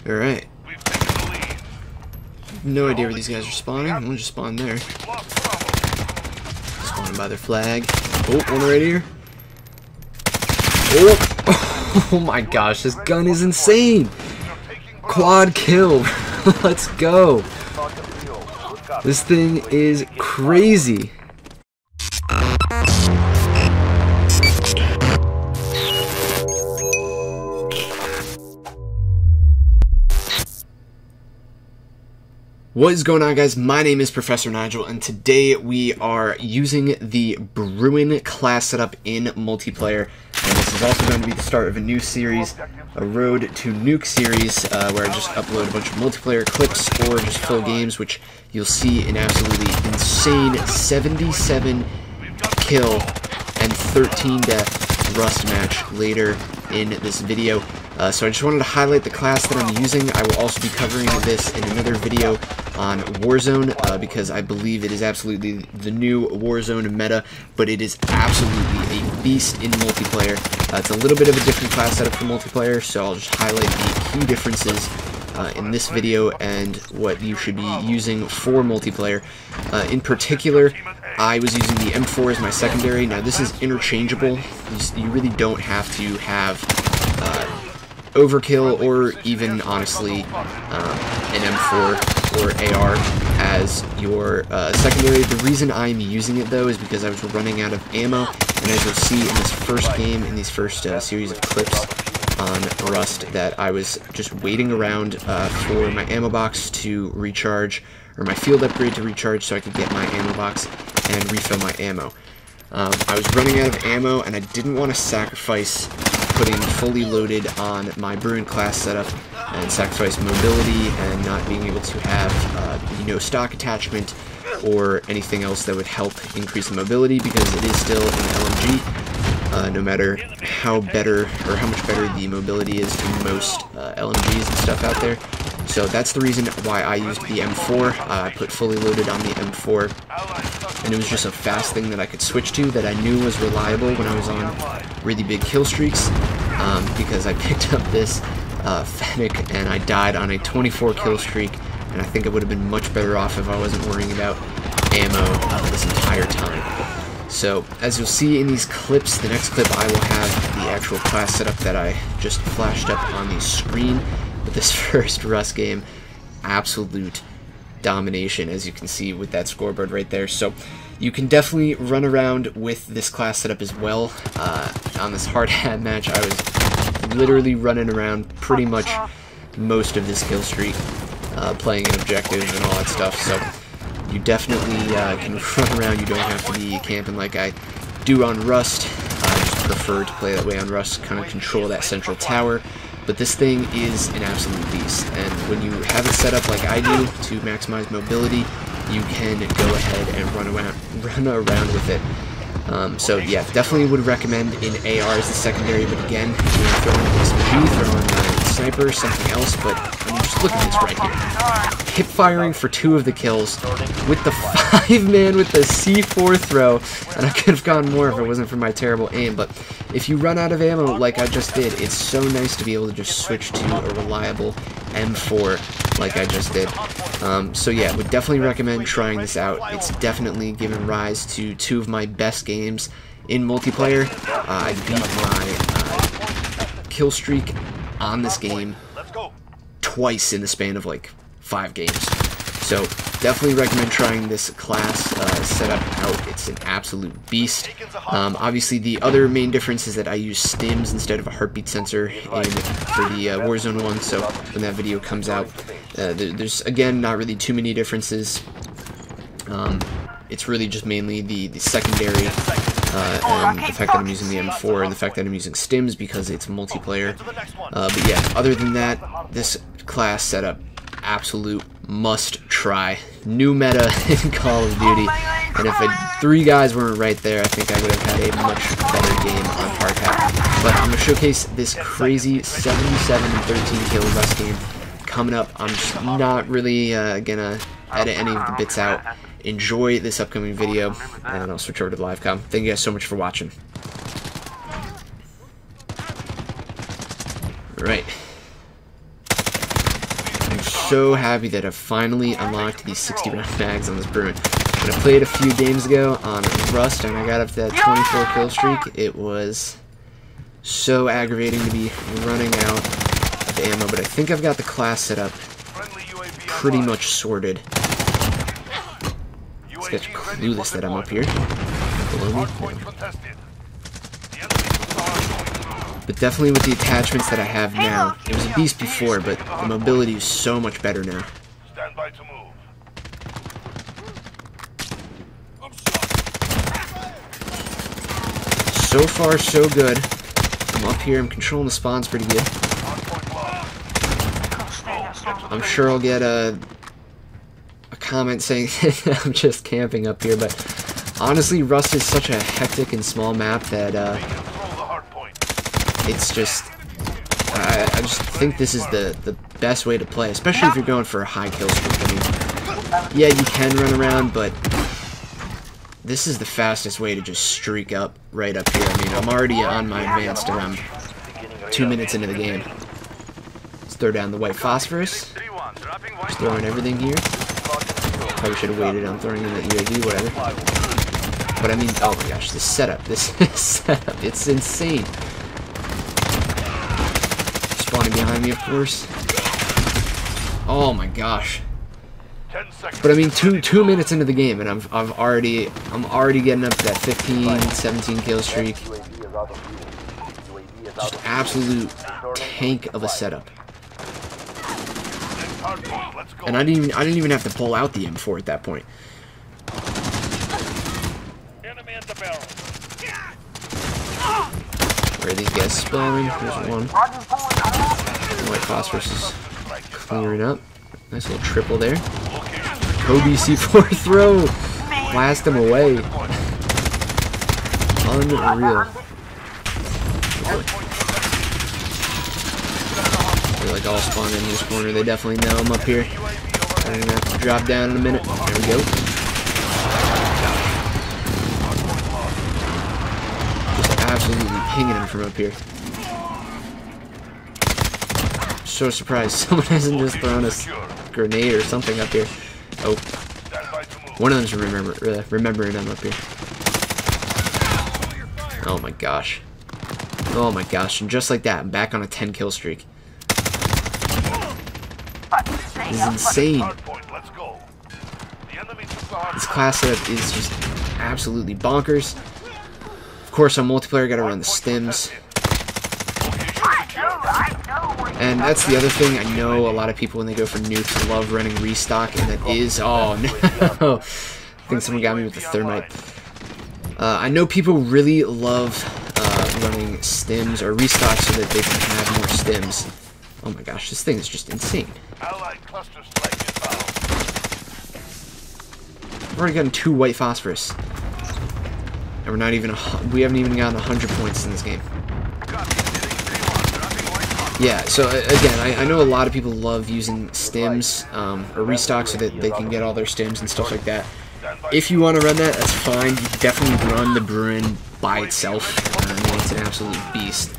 Alright. No idea where these guys are spawning. We'll just spawn there. Spawning by their flag. Oh, one right here. Oh, oh my gosh, this gun is insane. Quad kill. Let's go. This thing is crazy. What is going on, guys? My name is Professor Nigel, and today we are using the Bruin class setup in multiplayer. And this is also going to be the start of a new series, a Road to Nuke series, where I just upload a bunch of multiplayer clips or just full games, which you'll see an absolutely insane 77 kill and 13 death Rust match later in this video. So I just wanted to highlight the class that I'm using. I will also be covering this in another video on Warzone, because I believe it is absolutely the new Warzone meta, but it is absolutely a beast in multiplayer. It's a little bit of a different class setup for multiplayer, so I'll just highlight the key differences in this video and what you should be using for multiplayer. In particular, I was using the M4 as my secondary. Now this is interchangeable. You really don't have to have overkill or even honestly an M4 or AR as your secondary. The reason I'm using it though is because I was running out of ammo, and as you'll see in this first game, in these first series of clips on Rust, that I was just waiting around for my ammo box to recharge, or my field upgrade to recharge, so I could get my ammo box and refill my ammo. I was running out of ammo, and I didn't want to sacrifice putting fully loaded on my Bruin class setup and sacrifice mobility and not being able to have stock attachment or anything else that would help increase the mobility, because it is still an LMG, no matter how better or how much better the mobility is in most LMGs and stuff out there. So that's the reason why I used the M4. I put fully loaded on the M4, and it was just a fast thing that I could switch to that I knew was reliable when I was on really big kill streaks, because I picked up this Fennec and I died on a 24 kill streak, and I think I would have been much better off if I wasn't worrying about ammo this entire time. So as you'll see in these clips, the next clip I will have the actual class setup that I just flashed up on the screen. But this first Rust game, absolute domination, as you can see with that scoreboard right there. So you can definitely run around with this class setup as well. On this hard hat match, I was literally running around pretty much most of this kill streak, playing an objective and all that stuff. So you definitely can run around. You don't have to be camping like I do on Rust. I just prefer to play that way on Rust, kind of control that central tower. But this thing is an absolute beast, and when you have it set up like I do to maximize mobility, you can go ahead and run around with it. So yeah, definitely would recommend in AR as the secondary, but again, if you want to throw in an SMG, throw in a sniper, something else. But I mean, just look at this right here. Hip firing for 2 of the kills with the 5-man with the C4 throw, and I could have gotten more if it wasn't for my terrible aim. But if you run out of ammo like I just did, it's so nice to be able to just switch to a reliable M4 like I just did. So yeah, would definitely recommend trying this out. It's definitely given rise to 2 of my best games in multiplayer. I beat my kill streak on this game twice in the span of like 5 games. So definitely recommend trying this class setup out. It's an absolute beast. Obviously, the other main difference is that I use stims instead of a heartbeat sensor for the Warzone one. So when that video comes out, there's again not really too many differences. It's really just mainly the secondary and the fact that I'm using the M4 and the fact that I'm using stims because it's multiplayer. But yeah, other than that, this class setup, absolute must try. New meta in Call of Duty, and if 3 guys weren't right there, I think I would have had a much better game on hard hat. But I'm going to showcase this crazy 77 and 13 kill Rust game coming up. I'm just not really gonna edit any of the bits out. Enjoy this upcoming video, and I'll switch over to the live com. Thank you guys so much for watching. Alright. so happy that I've finally unlocked these 60 round mags on this Bruin. When I played a few games ago on Rust and I got up to that 24 kill streak, it was so aggravating to be running out of ammo, but I think I've got the class set up pretty much sorted. It's got clueless that I'm up here below me. But definitely with the attachments that I have now, it was a beast before, but the mobility is so much better now. Stand by to move. So far, so good. I'm up here, I'm controlling the spawns pretty good. I'm sure I'll get a comment saying I'm just camping up here, but honestly, Rust is such a hectic and small map that it's just, I just think this is the best way to play, especially if you're going for a high kill streak. I mean, yeah, you can run around, but this is the fastest way to just streak up right up here. I mean, I'm already on my advanced and I'm 2 minutes into the game. Let's throw down the white phosphorus. Just throwing everything here. Probably should have waited on throwing in the UAV, whatever. But I mean, oh my gosh, this setup, it's insane. Spawning behind me, of course. Oh my gosh. But I mean, two minutes into the game, and I'm already getting up to that 15, 17 kill streak. Just absolute tank of a setup. And I didn't even have to pull out the M4 at that point. Where are these guys spawning? There's one. White phosphorus is clearing up. Nice little triple there. Kobe C4 throw! Blast him away. Unreal. They're like all spawned in this corner. They definitely know I'm up here. I'm gonna have to drop down in a minute. There we go. Just absolutely pinging him from up here. So surprised someone hasn't just thrown a grenade or something up here. Oh, one of them's remembering I'm up here. Oh my gosh. Oh my gosh, and just like that, I'm back on a 10 kill streak. This is insane. This class setup is just absolutely bonkers. Of course, on multiplayer, I gotta run the stims. And that's the other thing. I know a lot of people when they go for nukes love running restock, and that is, oh no, I think someone got me with the thermite. I know people really love running stims or restock so that they can have more stims. Oh my gosh, this thing is just insane. I've already gotten 2 white phosphorus, and we're not even we haven't even gotten 100 points in this game. Yeah, so again, I know a lot of people love using stims or restock so that they can get all their stims and stuff like that. If you want to run that, that's fine. You definitely run the Bruin by itself. I mean, it's an absolute beast.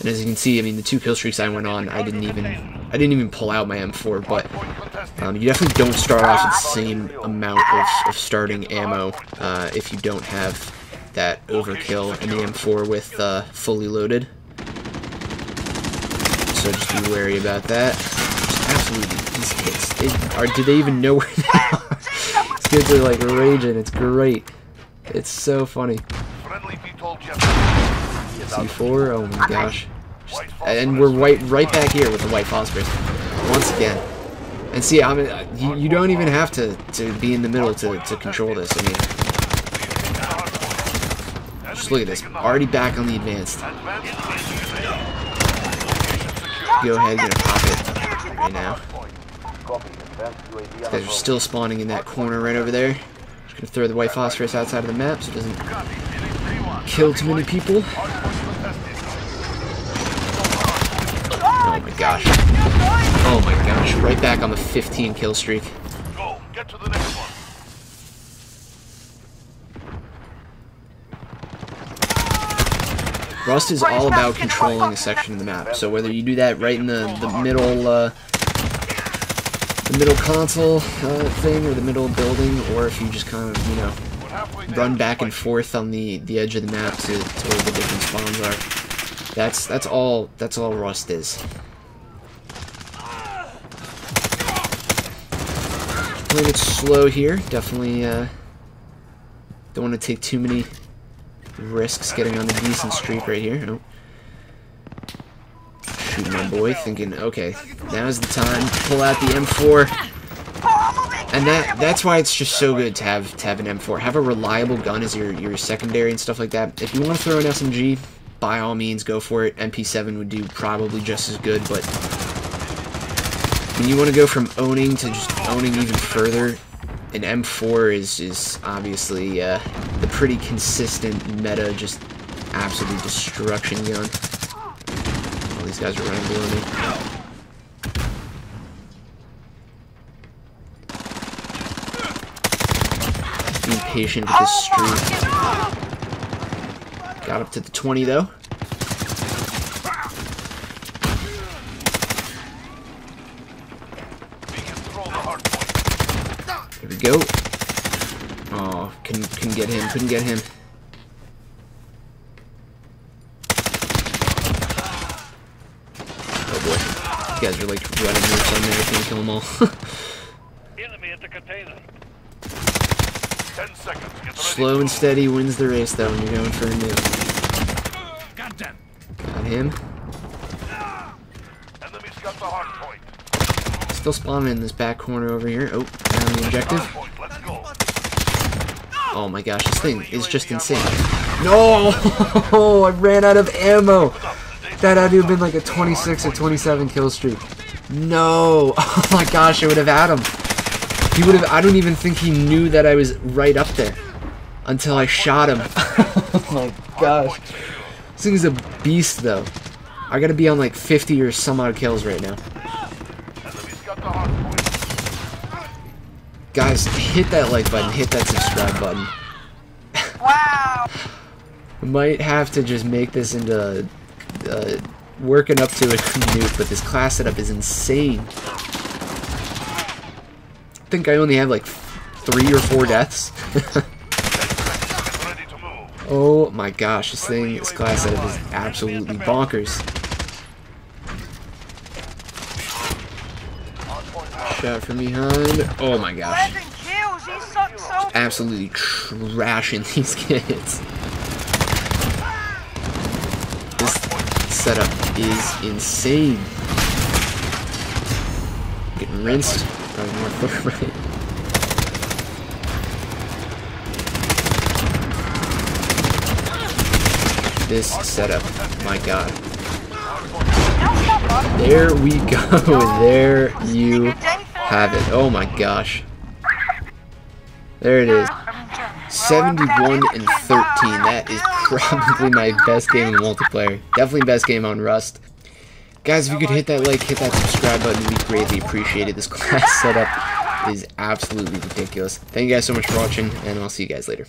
And as you can see, I mean, the 2 kill streaks I went on, I didn't even pull out my M4. But you definitely don't start off with the same amount of starting ammo if you don't have that overkill in the M4 with fully loaded. So just be wary about that. Just absolutely, these kids, do they even know where they are? These kids are like raging, it's great. It's so funny. C4, oh my gosh. And we're right back here with the white phosphorus. Once again. And see, I mean, you don't even have to be in the middle to control this. I mean, just look at this. Already back on the advanced. Go ahead, gonna pop it right now. These guys are still spawning in that corner right over there. Just gonna throw the white phosphorus outside of the map so it doesn't kill too many people. Oh my gosh. Oh my gosh. Right back on the 15 kill streak. Go, get to the next one. Rust is all about controlling a section of the map, so whether you do that right in the middle the middle console thing, or the middle building, or if you just kind of, you know, run back and forth on the edge of the map to where the different spawns are. That's all Rust is. Playing it slow here. Definitely don't want to take too many risks getting on the decent streak right here. Oh. Shoot my boy, thinking, okay, now's the time to pull out the M4. And that's why it's just so good to have an M4. Have a reliable gun as your secondary and stuff like that. If you want to throw an SMG, by all means, go for it. MP7 would do probably just as good, but when you want to go from owning to just owning even further, an M4 is obviously the pretty consistent meta, just absolute destruction gun. All these guys are running below me. Be patient with this streak. Got up to the 20 though. There we go. Oh, couldn't get him. Couldn't get him. Oh boy, these guys are like running here somewhere. I can't kill them all. Enemy at the container. 10 seconds. Get Slow and steady wins the race, though, when you're going for a nuke. Got him. Enemy's got the hard point. Still spawning in this back corner over here. Oh, found the objective. Let's go. Oh my gosh, this thing is just insane. No! I ran out of ammo. That had to have been like a 26 or 27 kill streak. No! Oh my gosh, I would have had him. He would have. I don't even think he knew that I was right up there until I shot him. Oh my gosh. This thing is a beast, though. I gotta be on like 50 or some odd kills right now. Guys, hit that like button, hit that subscribe button. Wow! I might have to just make this into working up to a nuke, but this class setup is insane. I think I only have like 3 or 4 deaths. Oh my gosh, this class setup is absolutely bonkers. Shot from behind. Oh my gosh. Absolutely trashing these kids. This setup is insane. Getting rinsed. Probably more far right. This setup, my god. There we go. There you have it. Oh my gosh. There it is. 71 and 13. That is probably my best game in multiplayer. Definitely best game on Rust. Guys, if you could hit that like, hit that subscribe button, we'd greatly appreciate it. This class setup is absolutely ridiculous. Thank you guys so much for watching, and I'll see you guys later.